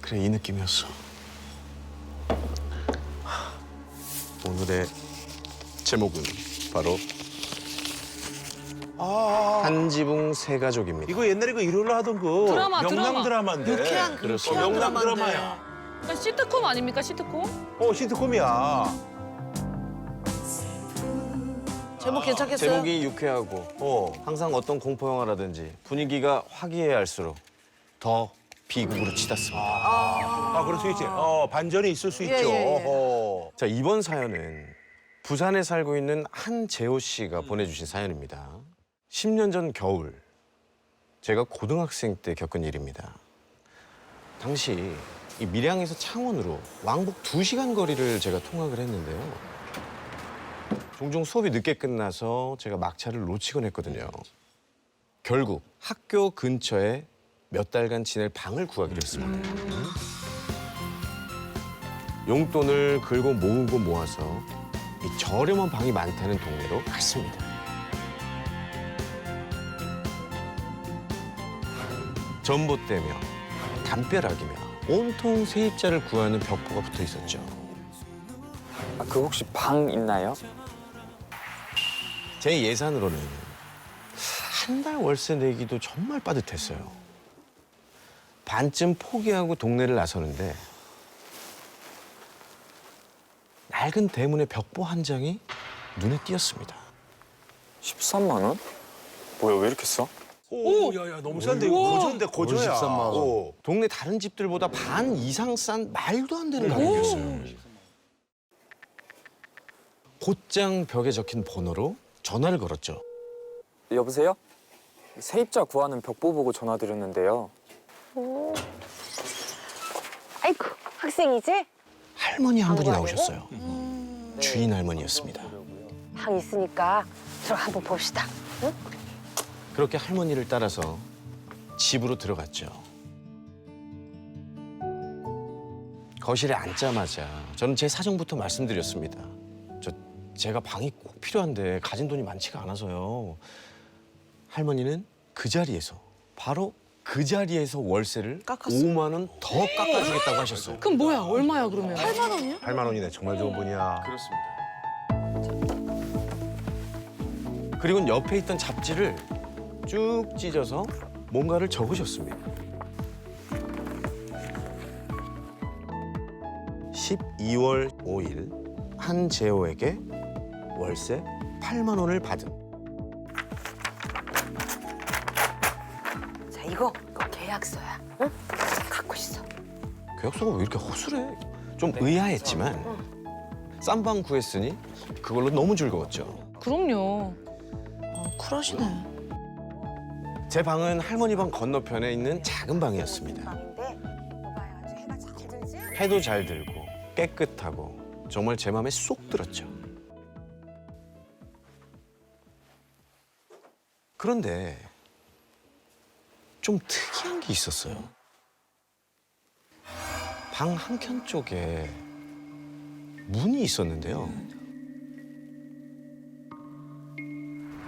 그래, 이 느낌이었어. 오늘의 제목은 바로 한 지붕 세 가족입니다. 이거 옛날에 그 일요일날 하던 그 드라마, 명랑 드라마. 드라마인데. 유쾌한 그렇습니다. 명랑 드라마야. 그러니까 시트콤 아닙니까, 시트콤? 시트콤이야. 제목 괜찮겠어요? 제목이 유쾌하고 항상 어떤 공포 영화라든지 분위기가 화기애애할수록 더 비극으로 치닫습니다. 그럴 수 있지. 반전이 있을 수 있죠. 예. 어허. 자, 이번 사연은 부산에 살고 있는 한재호 씨가 보내주신 사연입니다. 10년 전 겨울, 제가 고등학생 때 겪은 일입니다. 당시 이 밀양에서 창원으로 왕복 2시간 거리를 제가 통학을 했는데요. 종종 수업이 늦게 끝나서 제가 막차를 놓치곤 했거든요. 결국 학교 근처에 몇 달간 지낼 방을 구하기로 했습니다. 용돈을 긁고 모으고 모아서 이 저렴한 방이 많다는 동네로 갔습니다. 전봇대며 담벼락이며 온통 세입자를 구하는 벽보가 붙어 있었죠. 그 혹시 방 있나요? 제 예산으로는 한 달 월세 내기도 정말 빠듯했어요. 반쯤 포기하고 동네를 나서는데 낡은 대문의 벽보 한 장이 눈에 띄었습니다. 13만 원? 뭐야 왜 이렇게 싸? 오, 야야 너무 싼데 이거 고조인데 고조야. 13만 원. 오. 동네 다른 집들보다 반 이상 싼 말도 안 되는 가격이었어요. 곧장 벽에 적힌 번호로 전화를 걸었죠. 여보세요? 세입자 구하는 벽보 보고 전화드렸는데요. 아이고, 학생이지? 할머니 한 분이 광고하려고? 나오셨어요. 주인 할머니였습니다. 방 있으니까 들어가 한번 봅시다. 응? 그렇게 할머니를 따라서 집으로 들어갔죠. 거실에 앉자마자 저는 제 사정부터 말씀드렸습니다. 제가 방이 꼭 필요한데 가진 돈이 많지가 않아서요. 할머니는 그 자리에서 바로 그 자리에서 월세를 깎았어? 5만 원 더 깎아주겠다고 하셨어요. 그럼 뭐야, 얼마야, 그러면? 8만 원이요? 8만 원이네. 정말 좋은 분이야. 그렇습니다. 그리고 옆에 있던 잡지를 쭉 찢어서 뭔가를 적으셨습니다. 12월 5일 한재호에게 월세 8만 원을 받음. 자, 이거 계약서야. 응? 갖고 있어. 계약서가 왜 이렇게 허술해? 좀 의아했지만 싼 방 구했으니 그걸로 너무 즐거웠죠. 그럼요. 쿨하시네. 제 방은 할머니 방 건너편에 있는 작은 방이었습니다. 방인데 이거 봐야지 해가 잘 들지? 해도 잘 들고 깨끗하고 정말 제 마음에 쏙 들었죠. 그런데 좀 특이한 게 있었어요. 방 한켠 쪽에 문이 있었는데요.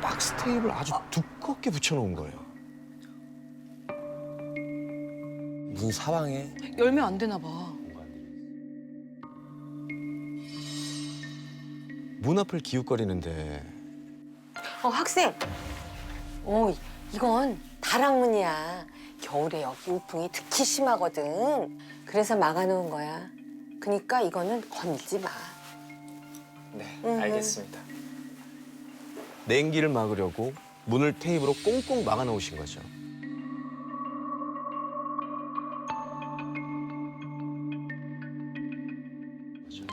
박스 테이프를 아주 두껍게 붙여놓은 거예요. 문 사방에 열면 안 되나 봐. 문 앞을 기웃거리는데 학생. 이건 다락문이야. 겨울에 여기 우풍이 특히 심하거든. 그래서 막아놓은 거야. 그러니까 이거는 건들지 마. 네, 음. 알겠습니다. 냉기를 막으려고 문을 테이프로 꽁꽁 막아 놓으신 거죠.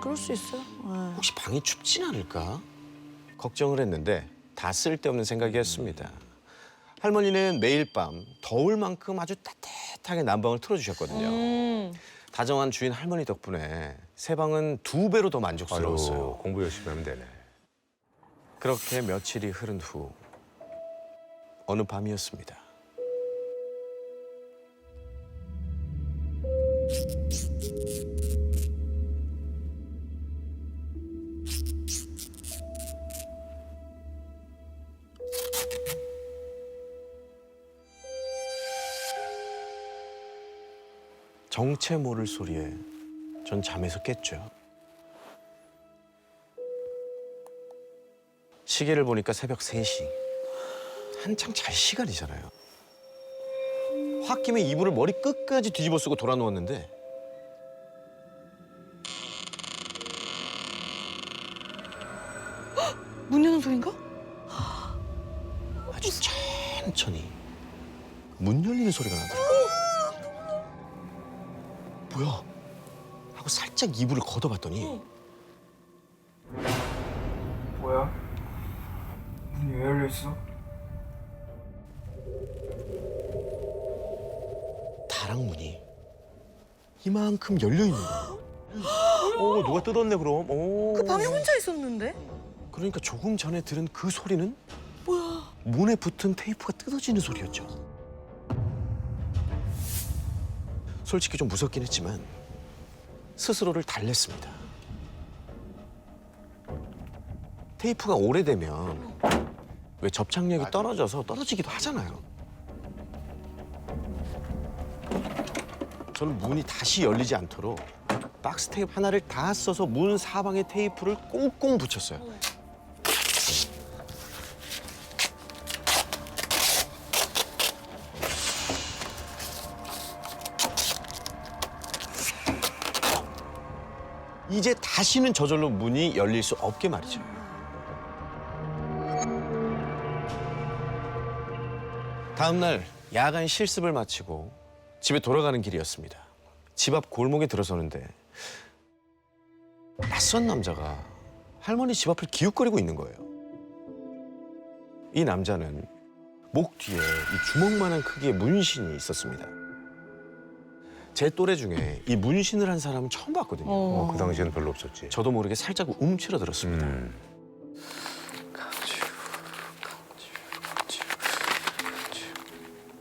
그럴 수 있어요. 혹시 방이 춥진 않을까? 걱정을 했는데 다 쓸데없는 생각이었습니다. 할머니는 매일 밤 더울 만큼 아주 따뜻하게 난방을 틀어주셨거든요. 다정한 주인 할머니 덕분에 새 방은 2배로 더 만족스러웠어요. 공부 열심히 하면 되네. 그렇게 며칠이 흐른 후 어느 밤이었습니다. 정체 모를 소리에 전 잠에서 깼죠. 시계를 보니까 새벽 3시. 한창 잘 시간이잖아요. 홧김에 이불을 머리 끝까지 뒤집어 쓰고 돌아 누웠는데 문 여는 소린가? 아주 천천히 문 열리는 소리가 나더라고요. 뭐야? 하고 살짝 이불을 걷어봤더니 뭐야? 문이 왜 열려 있어? 다락문이 이만큼 열려 있는 거예요. 오, 누가 뜯었네 그럼. 오. 그 방에 혼자 있었는데? 그러니까 조금 전에 들은 그 소리는 뭐야? 문에 붙은 테이프가 뜯어지는 소리였죠. 솔직히 좀 무섭긴 했지만 스스로를 달랬습니다. 테이프가 오래되면 왜 접착력이 떨어져서 떨어지기도 하잖아요. 저는 문이 다시 열리지 않도록 박스 테이프 하나를 다 써서 문 사방에 테이프를 꽁꽁 붙였어요. 이제 다시는 저절로 문이 열릴 수 없게 말이죠. 다음 날 야간 실습을 마치고 집에 돌아가는 길이었습니다. 집 앞 골목에 들어서는데 낯선 남자가 할머니 집 앞을 기웃거리고 있는 거예요. 이 남자는 목 뒤에 이 주먹만한 크기의 문신이 있었습니다. 제 또래 중에 이 문신을 한 사람은 처음 봤거든요. 그 당시에는 별로 없었지. 저도 모르게 살짝 움츠러들었습니다.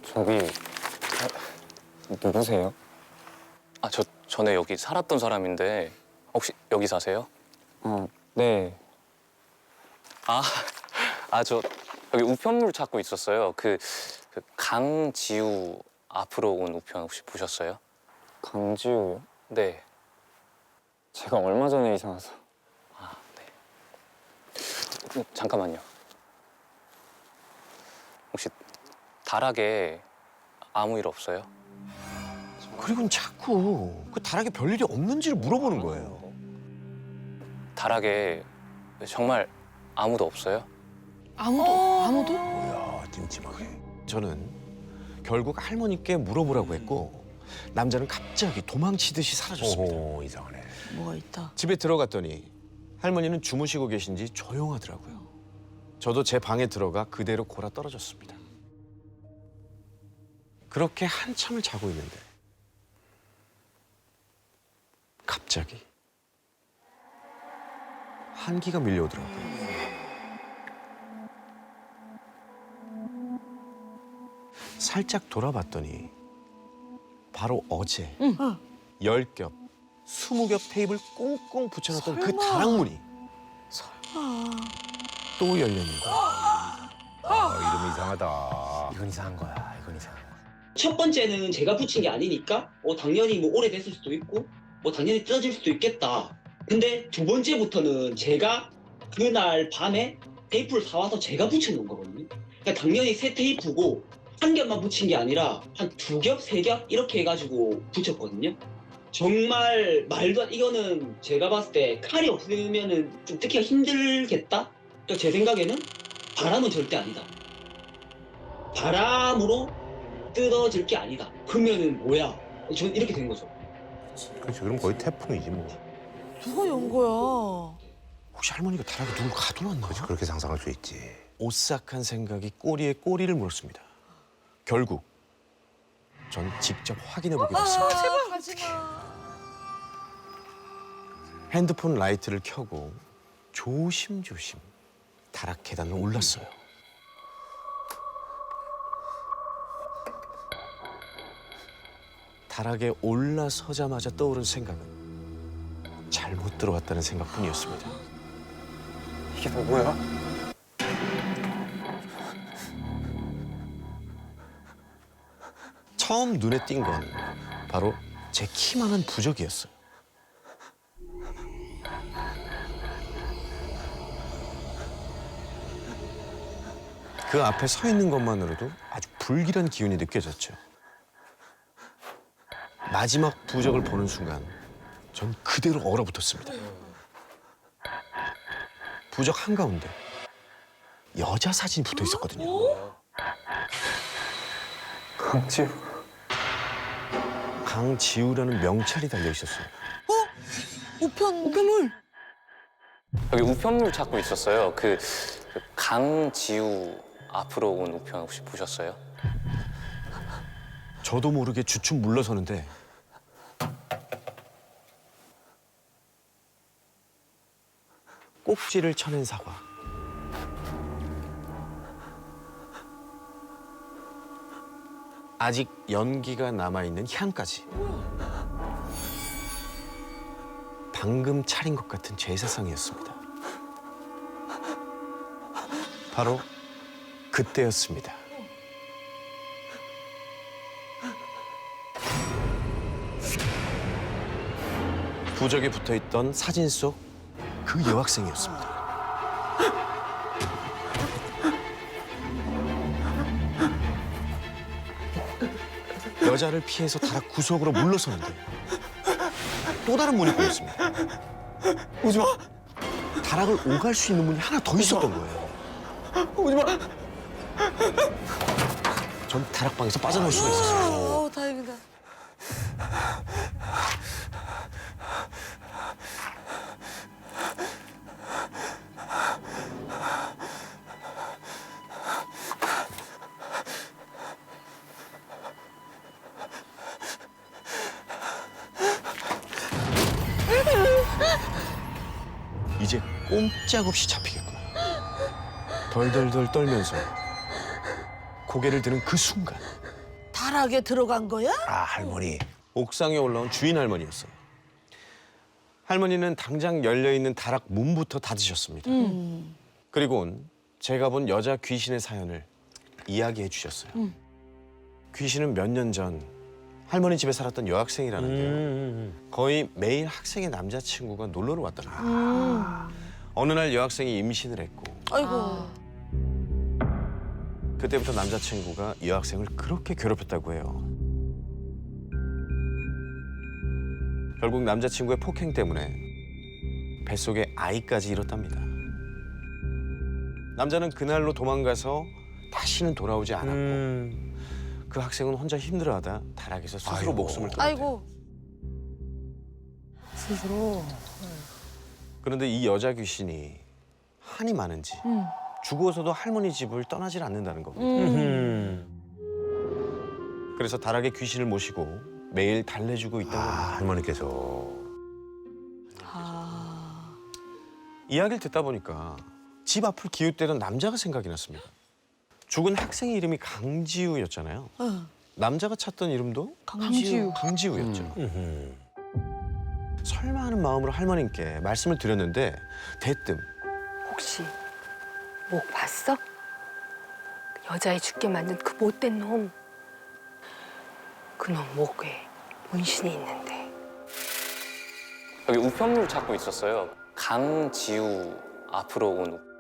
저기 누구세요? 아, 저 전에 여기 살았던 사람인데 혹시 여기 사세요? 네. 저 여기 우편물 찾고 있었어요. 그 강지우 앞으로 온 우편 혹시 보셨어요? 강지우요? 네. 제가 얼마 전에 이사 와서. 네. 잠깐만요. 혹시 다락에 아무 일 없어요? 그리고는 자꾸 그 다락에 별일이 없는지를 물어보는 거예요. 다락에 정말 아무도 없어요? 아무도? 뭐야, 찜찜하게. 저는 결국 할머니께 물어보라고 했고 남자는 갑자기 도망치듯이 사라졌습니다. 오호, 이상하네. 뭐가 있다. 집에 들어갔더니 할머니는 주무시고 계신지 조용하더라고요. 저도 제 방에 들어가 그대로 골아 떨어졌습니다. 그렇게 한참을 자고 있는데 갑자기 한기가 밀려오더라고요. 살짝 돌아봤더니 바로 어제 10겹, 20겹 테이프를 꽁꽁 붙여놨던 그 다락문이 또 열렸는 거예요. 아, 이름이 이상하다. 이건 이상한 거야. 이건 이상한 거야. 첫 번째는 제가 붙인 게 아니니까 당연히 뭐 오래됐을 수도 있고 뭐 당연히 뜯어질 수도 있겠다. 근데 두 번째부터는 제가 그날 밤에 테이프를 사와서 제가 붙여놓은 거거든요. 그러니까 당연히 새 테이프고 한 겹만 붙인 게 아니라 한 2겹, 3겹 이렇게 해가지고 붙였거든요. 정말 말도 안, 이거는 제가 봤을 때 칼이 없으면은 좀 뜯기가 힘들겠다? 그러니까 제 생각에는 바람은 절대 아니다. 바람으로 뜯어질 게 아니다. 그러면은 뭐야? 저는 이렇게 된 거죠. 그렇지, 그럼 거의 태풍이지 뭐. 누가 연 거야? 혹시 할머니가 다락에 누굴 가둬놨나? 그렇지, 그렇게 상상할 수 있지. 오싹한 생각이 꼬리에 꼬리를 물었습니다. 결국 전 직접 확인해보게 됐습니다. 제발 가지 마. 핸드폰 라이트를 켜고 조심조심 다락 계단을 올랐어요. 다락에 올라서자마자 떠오른 생각은 잘못 들어왔다는 생각뿐이었습니다. 이게 다 뭐야? 처음 눈에 띈 건 바로 제 키만한 부적이었어요. 그 앞에 서 있는 것만으로도 아주 불길한 기운이 느껴졌죠. 마지막 부적을 보는 순간 전 그대로 얼어붙었습니다. 부적 한가운데 여자 사진이 붙어 있었거든요. 강지우. 강지우라는 명찰이 달려 있었어요. 우편물. 여기 우편물 찾고 있었어요. 그 강지우 앞으로 온 우편 혹시 보셨어요? 저도 모르게 주춤 물러서는데 꼭지를 쳐낸 사과. 아직 연기가 남아있는 향까지. 방금 차린 것 같은 제사상이었습니다. 바로 그때였습니다. 부적에 붙어있던 사진 속 그 여학생이었습니다. 여자를 피해서 다락 구석으로 물러서는데 또 다른 문이 보였습니다. 오지 마. 다락을 오갈 수 있는 문이 하나 더 있었던 거예요. 오지 마. 전 다락방에서 빠져나올 수가 있었어요. 다행이다. 이제 꼼짝없이 잡히겠구나. 덜덜덜 떨면서 고개를 드는 그 순간 다락에 들어간 거야? 아, 할머니. 옥상에 올라온 주인 할머니였어요. 할머니는 당장 열려있는 다락 문부터 닫으셨습니다. 그리고는 제가 본 여자 귀신의 사연을 이야기해 주셨어요. 귀신은 몇 년 전 할머니 집에 살았던 여학생이라는데요. 거의 매일 학생의 남자친구가 놀러를 왔다는 거예요. 어느 날 여학생이 임신을 했고 아이고. 그때부터 남자친구가 여학생을 그렇게 괴롭혔다고 해요. 결국 남자친구의 폭행 때문에 뱃속에 아이까지 잃었답니다. 남자는 그날로 도망가서 다시는 돌아오지 않았고 그 학생은 혼자 힘들어하다 다락에서 스스로 아이고. 목숨을 끊었대요. 아이고. 스스로. 그런데 이 여자 귀신이 한이 많은지 죽어서도 할머니 집을 떠나질 않는다는 겁니다. 그래서 다락에 귀신을 모시고 매일 달래주고 있다는 아, 겁니다. 할머니께서. 이야기를 듣다 보니까 집 앞을 기웃대던 남자가 생각이 났습니다. 죽은 학생의 이름이 강지우였잖아요. 남자가 찾던 이름도 강지우였죠. 설마 하는 마음으로 할머님께 말씀을 드렸는데 대뜸 혹시 목 봤어? 그 여자애 죽게 만든 그 못된 놈. 그놈 목에 문신이 있는데. 여기 우편물 찾고 있었어요. 강지우 앞으로 온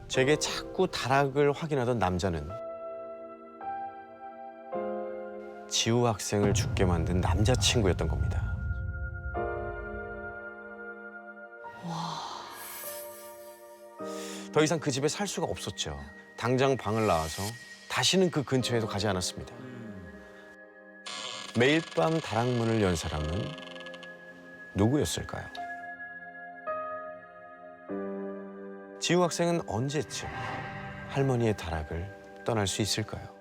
제게 자꾸 다락을 확인하던 남자는 지우 학생을 죽게 만든 남자친구였던 겁니다. 더 이상 그 집에 살 수가 없었죠. 당장 방을 나와서 다시는 그 근처에도 가지 않았습니다. 매일 밤 다락문을 연 사람은 누구였을까요? 지우 학생은 언제쯤 할머니의 다락을 떠날 수 있을까요?